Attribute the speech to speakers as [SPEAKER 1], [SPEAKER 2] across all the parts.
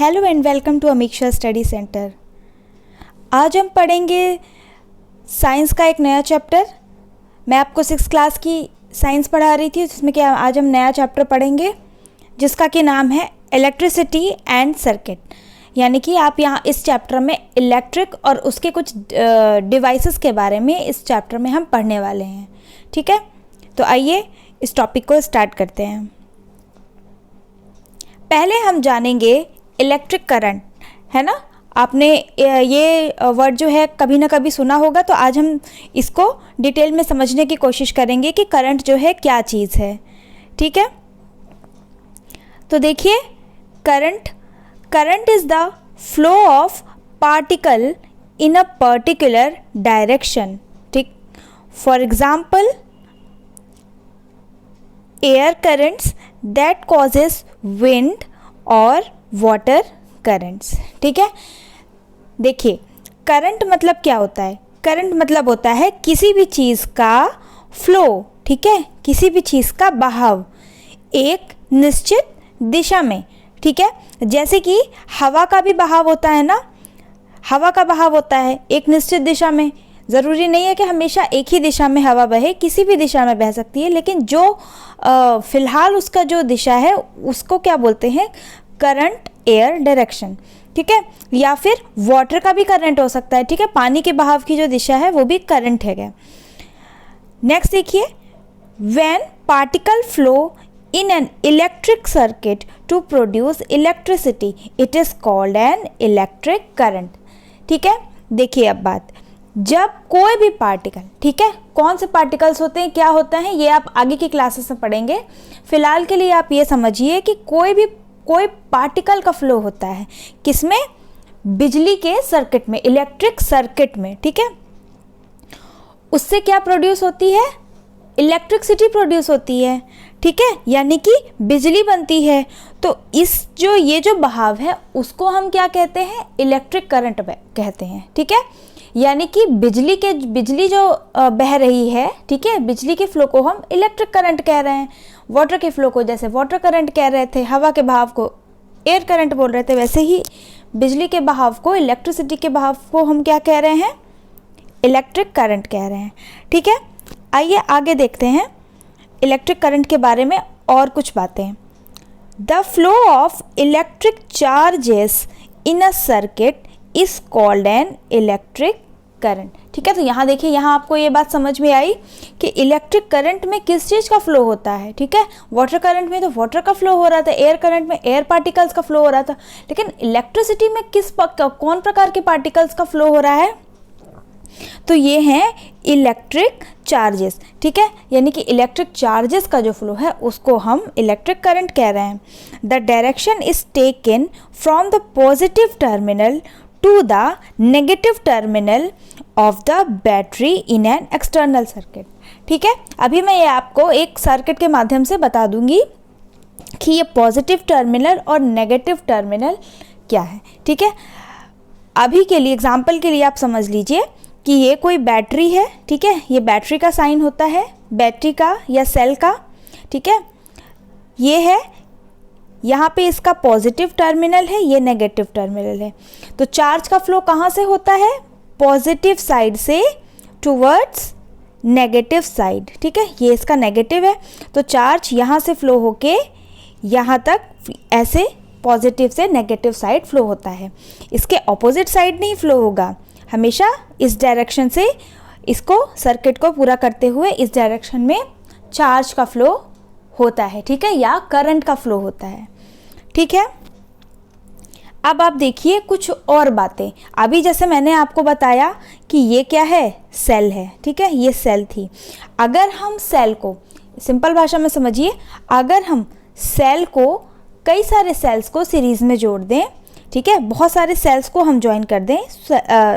[SPEAKER 1] Hello and welcome to Amiksha study centre. आज हम पढ़ेंगे साइंस का एक नया चैप्टर। मैं आपको 6th क्लास की साइंस पढ़ा रही थी, जिसमें कि आज हम नया चैप्टर पढ़ेंगे जिसका कि नाम है इलेक्ट्रिसिटी एंड सर्किट। यानी कि आप यहाँ इस चैप्टर में इलेक्ट्रिक और उसके कुछ डिवाइसेस के बारे में इस चैप्टर में हम पढ़ने वाले हैं। ठीक है, तो आइए इस टॉपिक को स्टार्ट करते हैं। पहले हम जानेंगे इलेक्ट्रिक करंट, है ना। आपने ये वर्ड जो है कभी ना कभी सुना होगा, तो आज हम इसको डिटेल में समझने की कोशिश करेंगे कि करंट जो है क्या चीज़ है। ठीक है, तो देखिए, current is the flow of particle in a particular direction. ठीक, for example air currents that causes wind और वाटर करंट्स। ठीक है, देखिए करंट मतलब क्या होता है। करंट मतलब होता है किसी भी चीज़ का फ्लो, ठीक है, किसी भी चीज़ का बहाव एक निश्चित दिशा में। ठीक है, जैसे कि हवा का भी बहाव होता है ना, हवा का बहाव होता है एक निश्चित दिशा में। ज़रूरी नहीं है कि हमेशा एक ही दिशा में हवा बहे, किसी भी दिशा में बह सकती है, लेकिन जो फ़िलहाल उसका जो दिशा है उसको क्या बोलते हैं, करंट एयर डायरेक्शन। ठीक है, या फिर वाटर का भी करंट हो सकता है। ठीक है, पानी के बहाव की जो दिशा है वो भी करंट है। नेक्स्ट देखिए, when particle flow in an electric circuit to produce electricity it is called an electric current. ठीक है, देखिए अब बात, जब कोई भी पार्टिकल, ठीक है, कौन से पार्टिकल्स होते हैं, क्या होता है, ये आप आगे की क्लासेस में पढ़ेंगे। फिलहाल के लिए आप ये समझिए कि कोई पार्टिकल का फ्लो होता है किसमें, बिजली के सर्किट में, इलेक्ट्रिक सर्किट में। ठीक है, उससे क्या प्रोड्यूस होती है, इलेक्ट्रिसिटी प्रोड्यूस होती है। ठीक है, यानी कि बिजली बनती है। तो ये जो बहाव है उसको हम क्या कहते हैं, इलेक्ट्रिक करंट कहते हैं। ठीक है, यानी कि बिजली जो बह रही है, ठीक है, बिजली के फ्लो को हम इलेक्ट्रिक करंट कह रहे हैं। वाटर के फ्लो को जैसे वाटर करंट कह रहे थे, हवा के बहाव को एयर करंट बोल रहे थे, वैसे ही बिजली के बहाव को, इलेक्ट्रिसिटी के बहाव को हम क्या कह रहे हैं, इलेक्ट्रिक करंट कह रहे हैं। ठीक है, आइए आगे देखते हैं इलेक्ट्रिक करंट के बारे में और कुछ बातें। The flow of electric charges in a circuit is called an electric current. ठीक है, तो यहाँ देखिए, यहाँ आपको ये बात समझ में आई कि इलेक्ट्रिक करंट में किस चीज़ का फ्लो होता है। ठीक है, वाटर करंट में तो वाटर का फ्लो हो रहा था, एयर करंट में एयर पार्टिकल्स का फ्लो हो रहा था, लेकिन इलेक्ट्रिसिटी में कौन प्रकार के पार्टिकल्स का फ्लो हो रहा है, तो ये हैं इलेक्ट्रिक चार्जेस। ठीक है, यानी कि इलेक्ट्रिक चार्जेस का जो फ्लो है उसको हम इलेक्ट्रिक करंट कह रहे हैं। The direction is taken from the positive terminal to the negative terminal of the battery in an external circuit. ठीक है, अभी मैं ये आपको एक सर्किट के माध्यम से बता दूंगी कि ये पॉजिटिव टर्मिनल और नेगेटिव टर्मिनल क्या है। ठीक है, अभी के लिए एग्जाम्पल के लिए आप समझ लीजिए कि ये कोई बैटरी है। ठीक है, ये बैटरी का साइन होता है, बैटरी का या सेल का। ठीक है, ये है, यहाँ पे इसका पॉजिटिव टर्मिनल है, ये नेगेटिव टर्मिनल है। तो चार्ज का फ्लो कहाँ से होता है, पॉजिटिव साइड से टुवर्ड्स नेगेटिव साइड। ठीक है, ये इसका नेगेटिव है, तो चार्ज यहाँ से फ्लो होके यहाँ तक ऐसे पॉजिटिव से नेगेटिव साइड फ्लो होता है। इसके ऑपोजिट साइड नहीं फ्लो होगा, हमेशा इस डायरेक्शन से इसको, सर्किट को पूरा करते हुए इस डायरेक्शन में चार्ज का फ्लो होता है। ठीक है, या करंट का फ्लो होता है। ठीक है, अब आप देखिए कुछ और बातें। अभी जैसे मैंने आपको बताया कि ये क्या है, सेल है। ठीक है, ये सेल थी। अगर हम सेल को सिंपल भाषा में समझिए, अगर हम सेल को, कई सारे सेल्स को सीरीज़ में जोड़ दें, ठीक है, बहुत सारे सेल्स को हम ज्वाइन कर दें,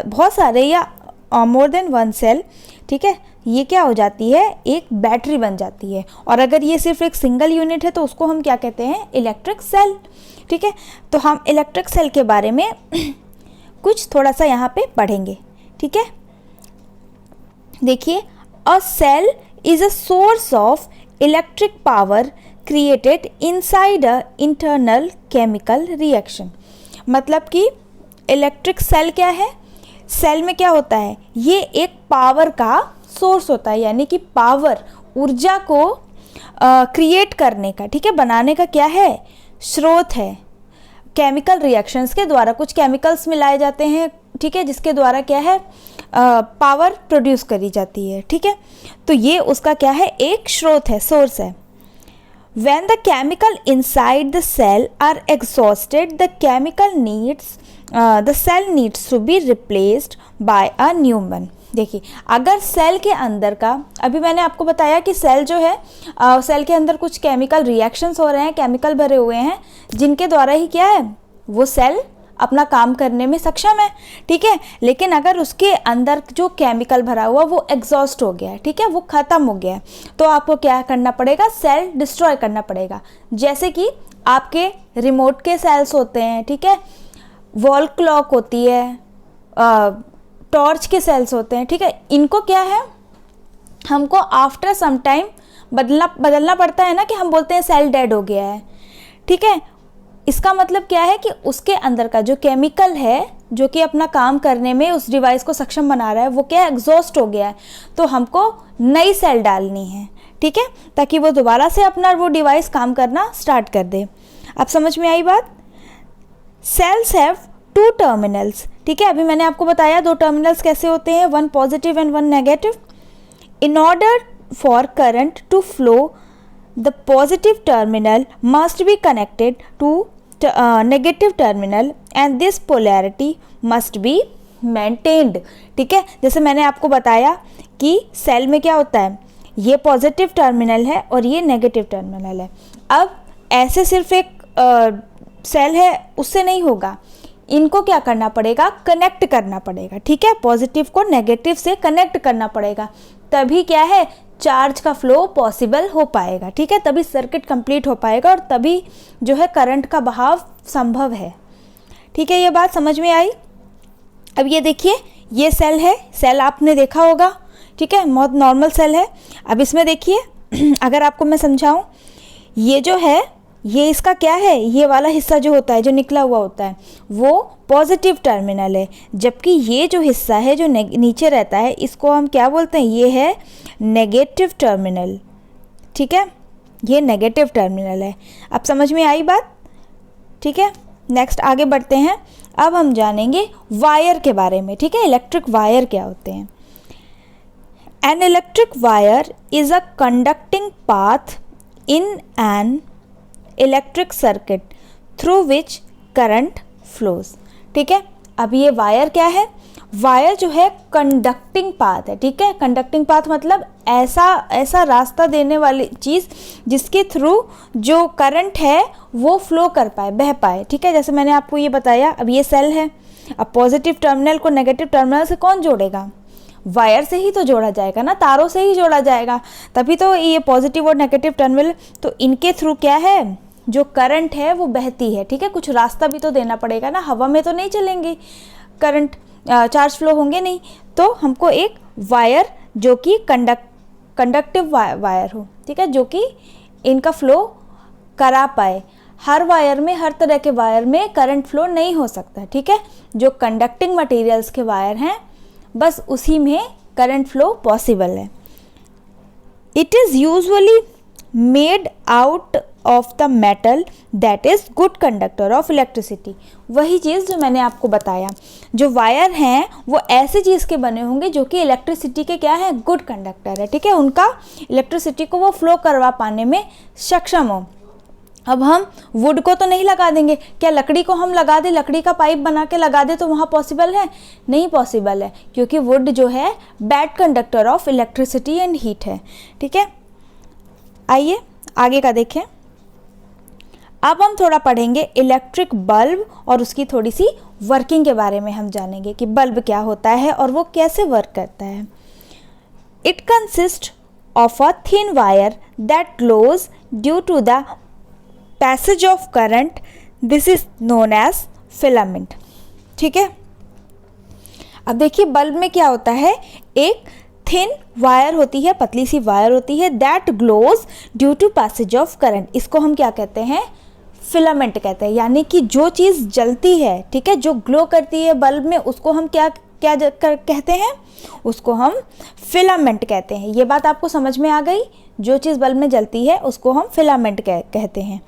[SPEAKER 1] बहुत सारे या मोर देन वन सेल, ठीक है, ये क्या हो जाती है, एक बैटरी बन जाती है। और अगर ये सिर्फ एक सिंगल यूनिट है तो उसको हम क्या कहते हैं, इलेक्ट्रिक सेल। ठीक है, तो हम इलेक्ट्रिक सेल के बारे में कुछ थोड़ा सा यहाँ पे पढ़ेंगे। ठीक है, देखिए, a cell is a source of electric power created inside a internal chemical reaction। मतलब कि इलेक्ट्रिक सेल क्या है, सेल में क्या होता है, ये एक पावर का सोर्स होता है, यानी कि पावर, ऊर्जा को क्रिएट करने का, ठीक है, बनाने का क्या है, स्रोत है। केमिकल रिएक्शंस के द्वारा कुछ केमिकल्स मिलाए जाते हैं, ठीक है, जिसके द्वारा क्या है, पावर प्रोड्यूस करी जाती है, ठीक है। तो ये उसका क्या है, एक स्रोत है, सोर्स है। When the chemical inside the cell are exhausted, the cell needs to be replaced by a new one. देखिए, अगर सेल के अंदर का, अभी मैंने आपको बताया कि सेल जो है, सेल के अंदर कुछ केमिकल रिएक्शंस हो रहे हैं, केमिकल भरे हुए हैं, जिनके द्वारा ही क्या है, वो सेल अपना काम करने में सक्षम है, ठीक है। लेकिन अगर उसके अंदर जो केमिकल भरा हुआ वो एग्जॉस्ट हो गया है, ठीक है, वो ख़त्म हो गया है, तो आपको क्या करना पड़ेगा, सेल डिस्ट्रॉय करना पड़ेगा। जैसे कि आपके रिमोट के सेल्स होते हैं, ठीक है, वॉल क्लॉक होती है, टॉर्च के सेल्स होते हैं, ठीक है, इनको क्या है, हमको आफ्टर सम टाइम बदलना पड़ता है ना, कि हम बोलते हैं सेल डेड हो गया है, ठीक है। इसका मतलब क्या है कि उसके अंदर का जो केमिकल है, जो कि अपना काम करने में उस डिवाइस को सक्षम बना रहा है, वो क्या एग्जॉस्ट हो गया है, तो हमको नई सेल डालनी है, ठीक है, ताकि वो दोबारा से अपना वो डिवाइस काम करना स्टार्ट कर दे। अब समझ में आई बात। सेल्स हैव 2 टर्मिनल्स, ठीक है, अभी मैंने आपको बताया 2 टर्मिनल्स कैसे होते हैं, 1 positive and 1 negative. In order for current to flow, the positive terminal must be connected to negative terminal and this polarity must be maintained, ठीक है। जैसे मैंने आपको बताया कि सेल में क्या होता है, ये पॉजिटिव टर्मिनल है और ये नेगेटिव टर्मिनल है। अब ऐसे सिर्फ एक सेल है उससे नहीं होगा, इनको क्या करना पड़ेगा, कनेक्ट करना पड़ेगा, ठीक है, पॉजिटिव को नेगेटिव से कनेक्ट करना पड़ेगा, तभी क्या है, चार्ज का फ्लो पॉसिबल हो पाएगा, ठीक है, तभी सर्किट कंप्लीट हो पाएगा और तभी जो है करंट का बहाव संभव है, ठीक है। ये बात समझ में आई। अब ये देखिए, ये सेल है, सेल आपने देखा होगा, ठीक है, बहुत नॉर्मल सेल है। अब इसमें देखिए अगर आपको मैं समझाऊं, ये जो है, ये इसका क्या है, ये वाला हिस्सा जो होता है, जो निकला हुआ होता है, वो पॉजिटिव टर्मिनल है, जबकि ये जो हिस्सा है जो नीचे रहता है, इसको हम क्या बोलते हैं, ये है नेगेटिव टर्मिनल, ठीक है, ये नेगेटिव टर्मिनल है। अब समझ में आई बात, ठीक है। नेक्स्ट आगे बढ़ते हैं। अब हम जानेंगे वायर के बारे में, ठीक है, इलेक्ट्रिक वायर क्या होते हैं। An electric wire is a conducting path in an electric circuit through which current flows, ठीक है। अब ये वायर क्या है, वायर जो है कंडक्टिंग पाथ है, ठीक है, कंडक्टिंग पाथ मतलब ऐसा रास्ता देने वाली चीज़ जिसके थ्रू जो करंट है वो फ्लो कर पाए, बह पाए, ठीक है। जैसे मैंने आपको ये बताया, अब ये सेल है, अब पॉजिटिव टर्मिनल को नेगेटिव टर्मिनल से कौन जोड़ेगा, वायर से ही तो जोड़ा जाएगा ना, तारों से ही जोड़ा जाएगा, तभी तो ये पॉजिटिव और नेगेटिव टर्मिनल, तो इनके थ्रू क्या है, जो करंट है वो बहती है, ठीक है, कुछ रास्ता भी तो देना पड़ेगा ना, हवा में तो नहीं चलेंगे करंट, चार्ज फ्लो होंगे नहीं, तो हमको एक वायर जो कि कंडक्टिव वायर हो, ठीक है, जो कि इनका फ्लो करा पाए। हर वायर में, हर तरह के वायर में करंट फ्लो नहीं हो सकता, ठीक है, जो कंडक्टिंग मटेरियल्स के वायर हैं बस उसी में करंट फ्लो पॉसिबल है। It is usually made out of the metal that is good conductor of electricity. वही चीज़ जो मैंने आपको बताया, जो वायर हैं वो ऐसी चीज़ के बने होंगे जो कि इलेक्ट्रिसिटी के क्या है, गुड कंडक्टर है, ठीक है, उनका इलेक्ट्रिसिटी को वो फ्लो करवा पाने में सक्षम हो। अब हम वुड को तो नहीं लगा देंगे, क्या लकड़ी को हम लगा दें, लकड़ी का पाइप बना के लगा दें तो वहाँ पॉसिबल है, नहीं पॉसिबल है, क्योंकि वुड जो है bad conductor of electricity and heat है, ठीक है। आइए आगे का देखें। अब हम थोड़ा पढ़ेंगे इलेक्ट्रिक बल्ब और उसकी थोड़ी सी वर्किंग के बारे में हम जानेंगे कि बल्ब क्या होता है और वो कैसे वर्क करता है। It consist of a thin wire that glows due to the passage of current, this is known as filament, ठीक है। अब देखिए बल्ब में क्या होता है, एक थिन वायर होती है, पतली सी वायर होती है, that glows due to passage of current, इसको हम क्या कहते हैं, फिलामेंट कहते हैं, यानी कि जो चीज़ जलती है, ठीक है, जो ग्लो करती है बल्ब में, उसको हम क्या क्या कहते हैं, उसको हम फिलामेंट कहते हैं। ये बात आपको समझ में आ गई, जो चीज़ बल्ब में जलती है उसको हम फिलामेंट कहते हैं,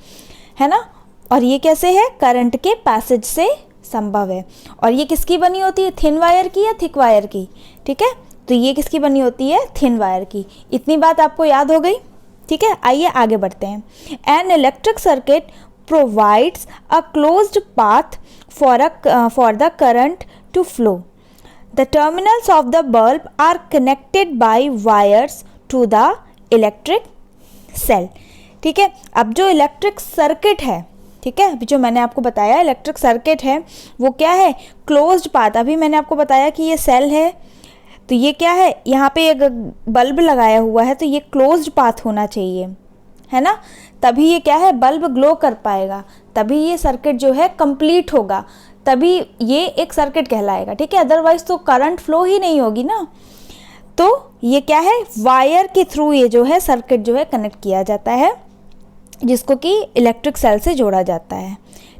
[SPEAKER 1] है ना। और ये कैसे है, करंट के पैसेज से संभव है। और ये किसकी बनी होती है, थिन वायर की या थिक वायर की, ठीक है, तो ये किसकी बनी होती है, थिन वायर की। इतनी बात आपको याद हो गई, ठीक है। आइए आगे बढ़ते हैं। An electric circuit provides a closed path for the current to flow. The terminals of the bulb are connected by wires to the electric cell, ठीक है। अब जो इलेक्ट्रिक सर्किट है, ठीक है, अभी जो मैंने आपको बताया इलेक्ट्रिक सर्किट है, वो क्या है, क्लोज्ड पाथ। अभी मैंने आपको बताया कि ये सेल है, तो ये क्या है, यहाँ पे एक बल्ब लगाया हुआ है, तो ये क्लोज्ड पाथ होना चाहिए, है ना, तभी ये क्या है, बल्ब ग्लो कर पाएगा, तभी ये सर्किट जो है कंप्लीट होगा, तभी ये एक सर्किट कहलाएगा, ठीक है। अदरवाइज तो करंट फ्लो ही नहीं होगी ना। तो ये क्या है, वायर के थ्रू ये जो है सर्किट जो है कनेक्ट किया जाता है, जिसको कि इलेक्ट्रिक सेल से जोड़ा जाता है,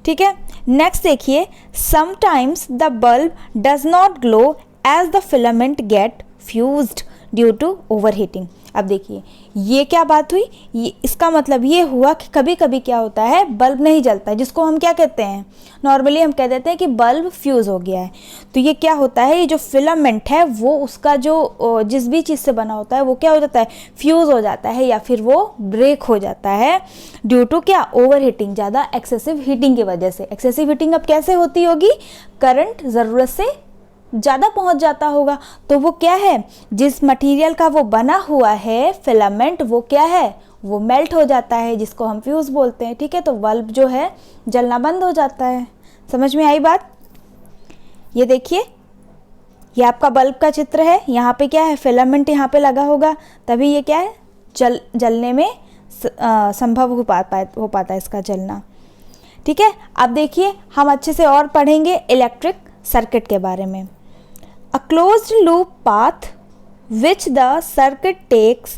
[SPEAKER 1] ठीक है। नेक्स्ट देखिए, sometimes the bulb does not glow as the filament get fused due to overheating. अब देखिए ये क्या बात हुई, ये इसका मतलब ये हुआ कि कभी कभी क्या होता है, बल्ब नहीं जलता है, जिसको हम क्या कहते हैं, नॉर्मली हम कह देते हैं कि बल्ब फ्यूज़ हो गया है। तो ये क्या होता है, ये जो फिलामेंट है वो उसका जो जिस भी चीज़ से बना होता है वो क्या हो जाता है, फ्यूज़ हो जाता है, या फिर वो ब्रेक हो जाता है ड्यू टू क्या, ओवर हीटिंग, ज़्यादा एक्सेसिव हीटिंग की वजह से। एक्सेसिव हीटिंग अब कैसे होती होगी, करंट ज़रूरत से ज़्यादा पहुंच जाता होगा, तो वो क्या है, जिस मटेरियल का वो बना हुआ है फिलामेंट, वो क्या है, वो मेल्ट हो जाता है, जिसको हम फ्यूज़ बोलते हैं, ठीक है। तो बल्ब जो है जलना बंद हो जाता है। समझ में आई बात। ये देखिए, ये आपका बल्ब का चित्र है, यहाँ पे क्या है, फिलामेंट यहाँ पे लगा होगा, तभी ये क्या है, जलने में संभव हो पाता है इसका जलना, ठीक है। अब देखिए हम अच्छे से और पढ़ेंगे इलेक्ट्रिक सर्किट के बारे में। A closed loop path which the circuit takes,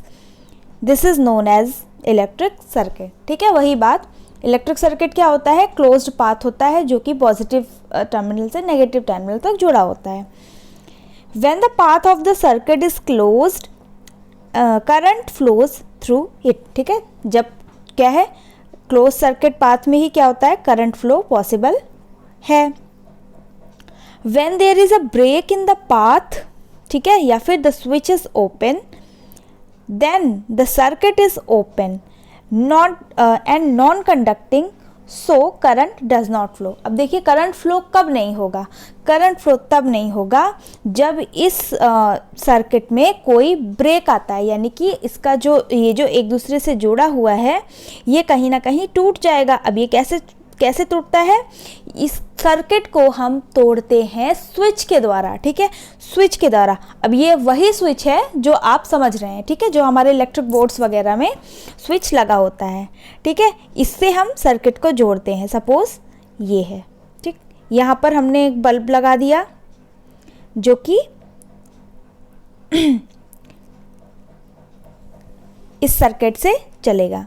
[SPEAKER 1] this is known as electric circuit, ठीक है। वही बात, इलेक्ट्रिक सर्किट क्या होता है, क्लोज्ड पाथ होता है, जो कि पॉजिटिव टर्मिनल से नेगेटिव टर्मिनल तक जुड़ा होता है। When the path of the circuit is closed, current flows through it, ठीक है। जब क्या है, क्लोज सर्किट पाथ में ही क्या होता है, करंट फ्लो पॉसिबल है। When there is a break in the path, ठीक है, या फिर the switch is open, then the circuit is open, and non-conducting, so current does not flow। अब देखिए करंट फ्लो कब नहीं होगा, करंट फ्लो तब नहीं होगा जब इस सर्किट में कोई ब्रेक आता है, यानी कि इसका ये जो एक दूसरे से जुड़ा हुआ है ये कहीं ना कहीं टूट जाएगा। अब ये कैसे टूटता है, इस सर्किट को हम तोड़ते हैं स्विच के द्वारा, ठीक है, स्विच के द्वारा। अब ये वही स्विच है जो आप समझ रहे हैं, ठीक है, जो हमारे इलेक्ट्रिक बोर्ड्स वगैरह में स्विच लगा होता है, ठीक है, इससे हम सर्किट को जोड़ते हैं। सपोज ये है, ठीक, यहाँ पर हमने एक बल्ब लगा दिया जो कि इस सर्किट से चलेगा,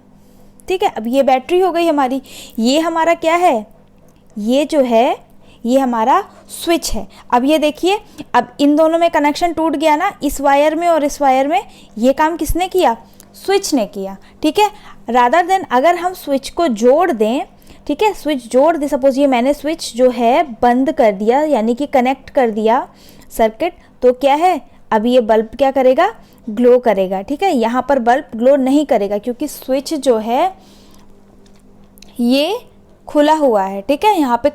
[SPEAKER 1] ठीक है। अब ये बैटरी हो गई हमारी, ये हमारा क्या है, ये जो है ये हमारा स्विच है। अब ये देखिए, अब इन दोनों में कनेक्शन टूट गया ना, इस वायर में और इस वायर में, ये काम किसने किया, स्विच ने किया, ठीक है। रादर देन अगर हम स्विच को जोड़ दें, ठीक है, स्विच जोड़ दे, सपोज ये मैंने स्विच जो है बंद कर दिया, यानी कि कनेक्ट कर दिया सर्किट, तो क्या है, अब ये बल्ब क्या करेगा, ग्लो करेगा, ठीक है। यहाँ पर बल्ब ग्लो नहीं करेगा क्योंकि स्विच जो है ये खुला हुआ है, ठीक है, यहाँ पे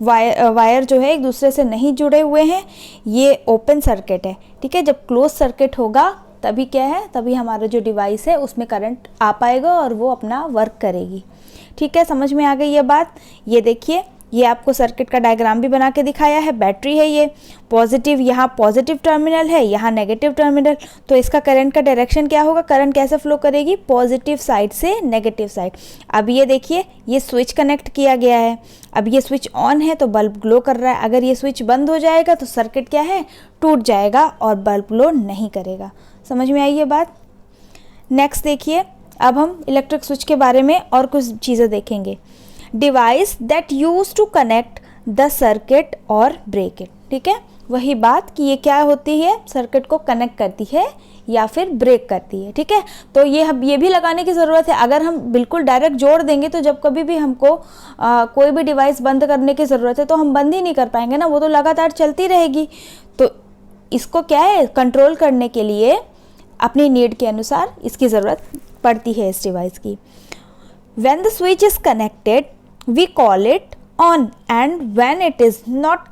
[SPEAKER 1] वायर जो है एक दूसरे से नहीं जुड़े हुए हैं, ये ओपन सर्किट है, ठीक है। जब क्लोज सर्किट होगा तभी क्या है, तभी हमारा जो डिवाइस है उसमें करंट आ पाएगा और वो अपना वर्क करेगी, ठीक है। समझ में आ गई ये बात। ये देखिए, ये आपको सर्किट का डायग्राम भी बना के दिखाया है, बैटरी है ये, पॉजिटिव, यहाँ पॉजिटिव टर्मिनल है, यहाँ नेगेटिव टर्मिनल, तो इसका करंट का डायरेक्शन क्या होगा, करंट कैसे फ्लो करेगी, पॉजिटिव साइड से नेगेटिव साइड। अब ये देखिए, ये स्विच कनेक्ट किया गया है, अब ये स्विच ऑन है तो बल्ब ग्लो कर रहा है, अगर ये स्विच बंद हो जाएगा तो सर्किट क्या है, टूट जाएगा और बल्ब ग्लो नहीं करेगा। समझ में आई ये बात। नेक्स्ट देखिए, अब हम इलेक्ट्रिक स्विच के बारे में और कुछ चीज़ें देखेंगे। Device that use to connect the circuit और ब्रेक इट। ठीक है, वही बात कि ये क्या होती है, सर्किट को कनेक्ट करती है या फिर ब्रेक करती है। ठीक है, तो ये भी लगाने की ज़रूरत है। अगर हम बिल्कुल डायरेक्ट जोड़ देंगे तो जब कभी भी हमको कोई भी डिवाइस बंद करने की ज़रूरत है तो हम बंद ही नहीं कर पाएंगे ना, वो तो लगातार चलती रहेगी। तो इसको क्या है, कंट्रोल करने के लिए अपनी नीड के अनुसार इसकी ज़रूरत पड़ती है इस डिवाइस की। When the switch is connected, we call it on, and when it is not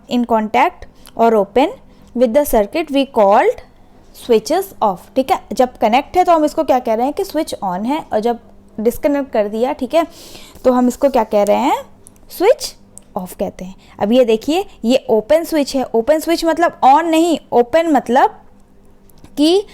[SPEAKER 1] in contact or open with the circuit, we called switches off। ठीक है, जब कनेक्ट है तो हम इसको क्या कह रहे हैं कि स्विच ऑन है, और जब डिस्कनेक्ट कर दिया, ठीक है, तो हम इसको क्या कह रहे हैं, स्विच ऑफ कहते हैं। अब ये देखिए, ये ओपन स्विच है। ओपन स्विच मतलब ऑन नहीं, ओपन मतलब कि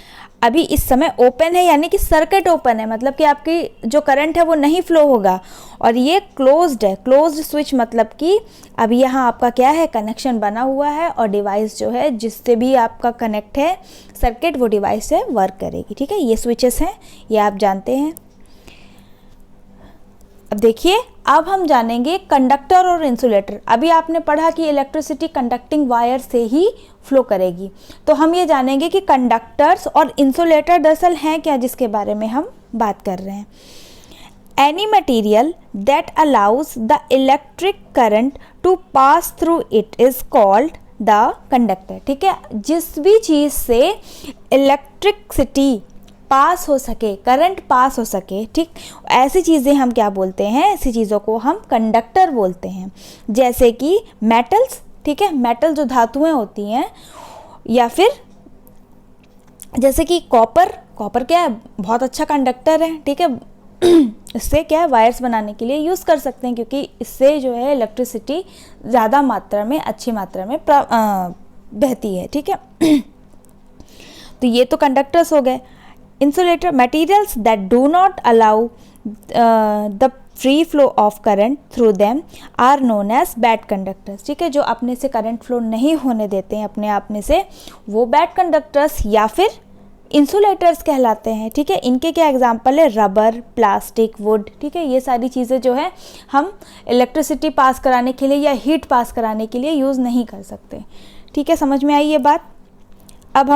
[SPEAKER 1] अभी इस समय ओपन है, यानी कि सर्किट ओपन है, मतलब कि आपकी जो करंट है वो नहीं फ्लो होगा। और ये क्लोज्ड है, क्लोज्ड स्विच मतलब कि अभी यहाँ आपका क्या है, कनेक्शन बना हुआ है, और डिवाइस जो है जिससे भी आपका कनेक्ट है सर्किट, वो डिवाइस से वर्क करेगी। ठीक है, ये स्विचेस हैं, ये आप जानते हैं। अब देखिए, अब हम जानेंगे कंडक्टर और इंसुलेटर। अभी आपने पढ़ा कि इलेक्ट्रिसिटी कंडक्टिंग वायर से ही फ्लो करेगी, तो हम ये जानेंगे कि कंडक्टर्स और इंसुलेटर दरअसल हैं क्या, जिसके बारे में हम बात कर रहे हैं। Any material that allows the electric current to pass through it is called the conductor. ठीक है, जिस भी चीज़ से इलेक्ट्रिसिटी पास हो सके, करंट पास हो सके, ठीक, ऐसी चीज़ें हम क्या बोलते हैं, ऐसी चीज़ों को हम कंडक्टर बोलते हैं। जैसे कि मेटल्स, ठीक है, मेटल जो धातुएं होती हैं, या फिर जैसे कि कॉपर। कॉपर क्या है, बहुत अच्छा कंडक्टर है। ठीक है, इससे क्या है, वायर्स बनाने के लिए यूज़ कर सकते हैं, क्योंकि इससे जो है इलेक्ट्रिसिटी ज़्यादा मात्रा में, अच्छी मात्रा में बहती है। ठीक है, तो ये तो कंडक्टर्स हो गए। Insulator, materials that do not allow the free flow of current through them are known as bad conductors। ठीक है, जो अपने से करंट फ्लो नहीं होने देते हैं अपने आप में से, वो बैड कंडक्टर्स या फिर इंसुलेटर्स कहलाते हैं। ठीक है, इनके क्या एग्जांपल है, रबर, प्लास्टिक, वुड। ठीक है, ये सारी चीज़ें जो है हम इलेक्ट्रिसिटी पास कराने के लिए या हीट पास कराने के लिए यूज़ नहीं कर सकते। ठीक है, समझ में आई ये बात। अब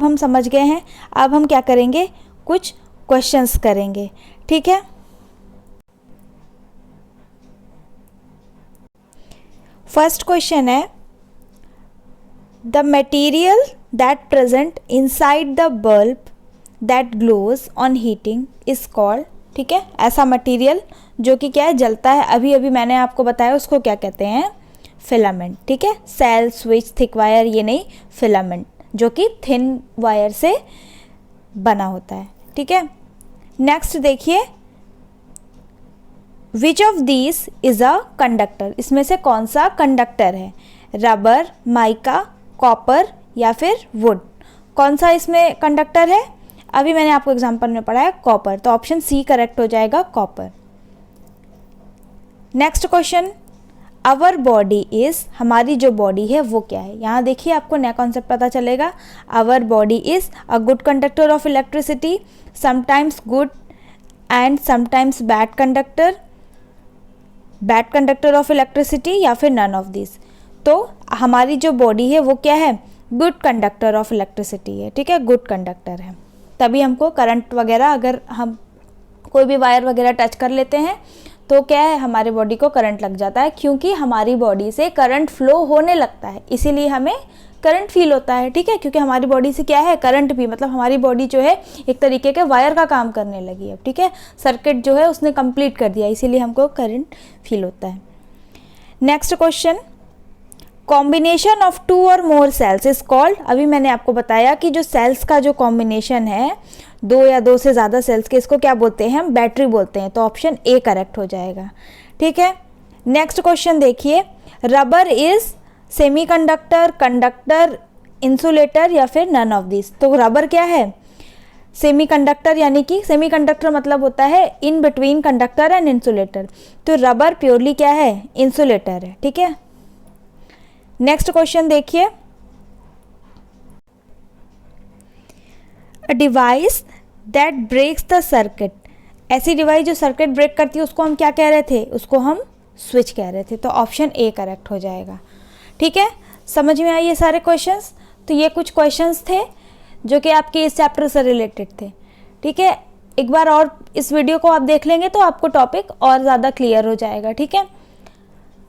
[SPEAKER 1] हम समझ गए हैं। अब हम क्या करेंगे, कुछ क्वेश्चंस करेंगे। ठीक है, फर्स्ट क्वेश्चन है, the material that present inside the bulb that glows on heating is called. ठीक है, ऐसा मटेरियल जो कि क्या है, जलता है। अभी अभी मैंने आपको बताया उसको क्या कहते हैं, फिलामेंट। ठीक है, सेल, स्विच, थिक वायर, ये नहीं, फिलामेंट, जो कि थिन वायर से बना होता है। ठीक है, नेक्स्ट देखिए, which of these is a conductor. इसमें से कौन सा कंडक्टर है, रबर, माइका, कॉपर या फिर वुड। कौन सा इसमें कंडक्टर है, अभी मैंने आपको एग्जांपल में पढ़ा है कॉपर, तो ऑप्शन सी करेक्ट हो जाएगा, copper. Next question, our body is, हमारी जो बॉडी है वो क्या है। यहाँ देखिए, आपको नया कॉन्सेप्ट पता चलेगा। Our body is a good conductor of electricity, sometimes good and sometimes bad conductor of electricity, या फिर नन ऑफ दिस। तो हमारी जो बॉडी है वो क्या है, गुड कंडक्टर ऑफ इलेक्ट्रिसिटी है। ठीक है, गुड कंडक्टर है, तभी हमको करंट वगैरह, अगर हम कोई भी वायर वगैरह टच कर लेते हैं तो क्या है, हमारे बॉडी को करंट लग जाता है, क्योंकि हमारी बॉडी से करंट फ्लो होने लगता है, इसीलिए हमें करंट फील होता है। ठीक है, क्योंकि हमारी बॉडी से क्या है, करंट भी, मतलब हमारी बॉडी जो है एक तरीके के वायर का काम करने लगी है। ठीक है, सर्किट जो है उसने कंप्लीट कर दिया, इसीलिए हमको करंट फील होता है। Next question, combination of two और मोर सेल्स इज कॉल्ड। अभी मैंने आपको बताया कि जो सेल्स का जो कॉम्बिनेशन है, दो या दो से ज़्यादा सेल्स के, इसको क्या बोलते हैं, हम बैटरी बोलते हैं, तो ऑप्शन ए करेक्ट हो जाएगा। ठीक है, नेक्स्ट क्वेश्चन देखिए, rubber is semiconductor, conductor, insulator या फिर नन ऑफ दिस। तो रबर क्या है, सेमीकंडक्टर, यानी कि सेमीकंडक्टर मतलब होता है in between conductor and insulator, तो रबर प्योरली क्या है, इंसुलेटर है। ठीक है, नेक्स्ट क्वेश्चन देखिए, a device that breaks the circuit ऐसी डिवाइस जो सर्किट ब्रेक करती है उसको हम क्या कह रहे थे, उसको हम स्विच कह रहे थे। तो ऑप्शन ए करेक्ट हो जाएगा। ठीक है, समझ में आई ये सारे क्वेश्चंस। तो ये कुछ क्वेश्चंस थे जो कि आपके इस चैप्टर से रिलेटेड थे। ठीक है, एक बार और इस वीडियो को आप देख लेंगे तो आपको टॉपिक और ज़्यादा क्लियर हो जाएगा। ठीक है,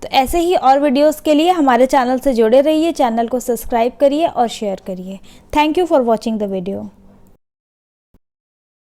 [SPEAKER 1] तो ऐसे ही और वीडियोस के लिए हमारे चैनल से जुड़े रहिए, चैनल को सब्सक्राइब करिए और शेयर करिए। Thank you for watching the video.